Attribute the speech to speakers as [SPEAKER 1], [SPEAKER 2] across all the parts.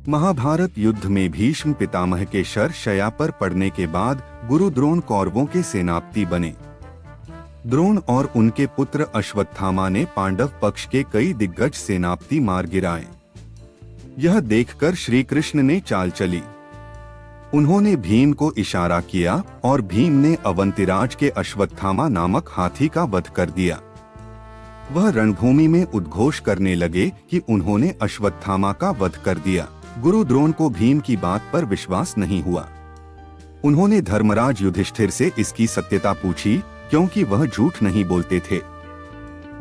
[SPEAKER 1] महाभारत युद्ध में भीष्म पितामह के शर शया पर पड़ने के बाद गुरु द्रोण कौरवों के सेनापति बने। द्रोण और उनके पुत्र अश्वत्थामा ने पांडव पक्ष के कई दिग्गज सेनापति मार गिराए। यह देखकर श्री कृष्ण ने चाल चली। उन्होंने भीम को इशारा किया और भीम ने अवंतिराज के अश्वत्थामा नामक हाथी का वध कर दिया। वह रणभूमि में उद्घोष करने लगे कि उन्होंने अश्वत्थामा का वध कर दिया। गुरु द्रोण को भीम की बात पर विश्वास नहीं हुआ। उन्होंने धर्मराज युधिष्ठिर से इसकी सत्यता पूछी, क्योंकि वह झूठ नहीं बोलते थे।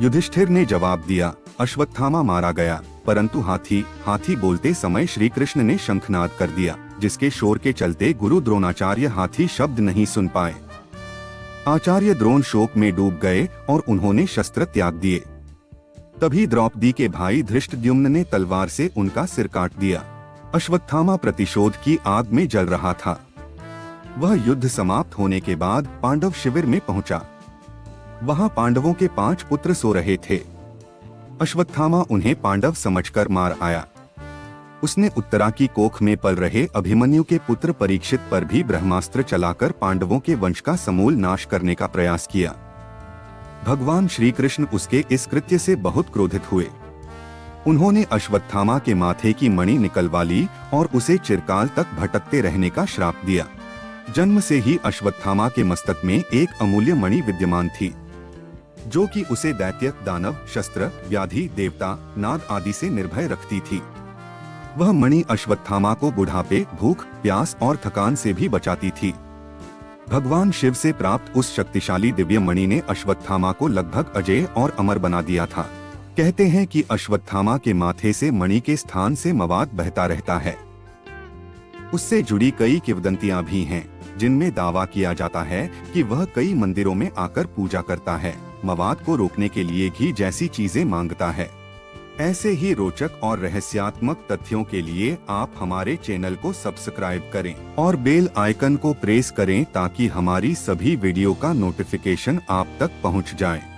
[SPEAKER 1] युधिष्ठिर ने जवाब दिया, अश्वत्थामा मारा गया, परंतु हाथी बोलते समय श्री कृष्ण ने शंखनाद कर दिया, जिसके शोर के चलते गुरु द्रोणाचार्य हाथी शब्द नहीं सुन पाए। आचार्य द्रोण शोक में डूब गए और उन्होंने शस्त्र त्याग दिए। तभी द्रौपदी के भाई धृष्टद्युम्न ने तलवार से उनका सिर काट दिया। अश्वत्थामा प्रतिशोध की आग में जल रहा था। वह युद्ध समाप्त होने के बाद पांडव शिविर में पहुंचा। वहां पांडवों के 5 पुत्र सो रहे थे। अश्वत्थामा उन्हें पांडव समझकर मार आया। उसने उत्तरा की कोख में पल रहे अभिमन्यु के पुत्र परीक्षित पर भी ब्रह्मास्त्र चलाकर पांडवों के वंश का समूल नाश करने का प्रयास किया। भगवान श्री कृष्ण उसके इस कृत्य से बहुत क्रोधित हुए। उन्होंने अश्वत्थामा के माथे की मणि निकलवा ली और उसे चिरकाल तक भटकते रहने का श्राप दिया। जन्म से ही अश्वत्थामा के मस्तक में एक अमूल्य मणि विद्यमान थी, जो कि उसे दैत्य, दानव, शस्त्र, व्याधि, देवता, नाद आदि से निर्भय रखती थी। वह मणि अश्वत्थामा को बुढ़ापे, भूख, प्यास और थकान से भी बचाती थी। भगवान शिव से प्राप्त उस शक्तिशाली दिव्य मणि ने अश्वत्थामा को लगभग अजेय और अमर बना दिया था। कहते हैं कि अश्वत्थामा के माथे से मणि के स्थान से मवाद बहता रहता है। उससे जुड़ी कई किंवदंतियां भी हैं, जिनमें दावा किया जाता है कि वह कई मंदिरों में आकर पूजा करता है, मवाद को रोकने के लिए घी जैसी चीजें मांगता है। ऐसे ही रोचक और रहस्यात्मक तथ्यों के लिए आप हमारे चैनल को सब्सक्राइब करें और बेल आइकन को प्रेस करें ताकि हमारी सभी वीडियो का नोटिफिकेशन आप तक पहुंच जाए।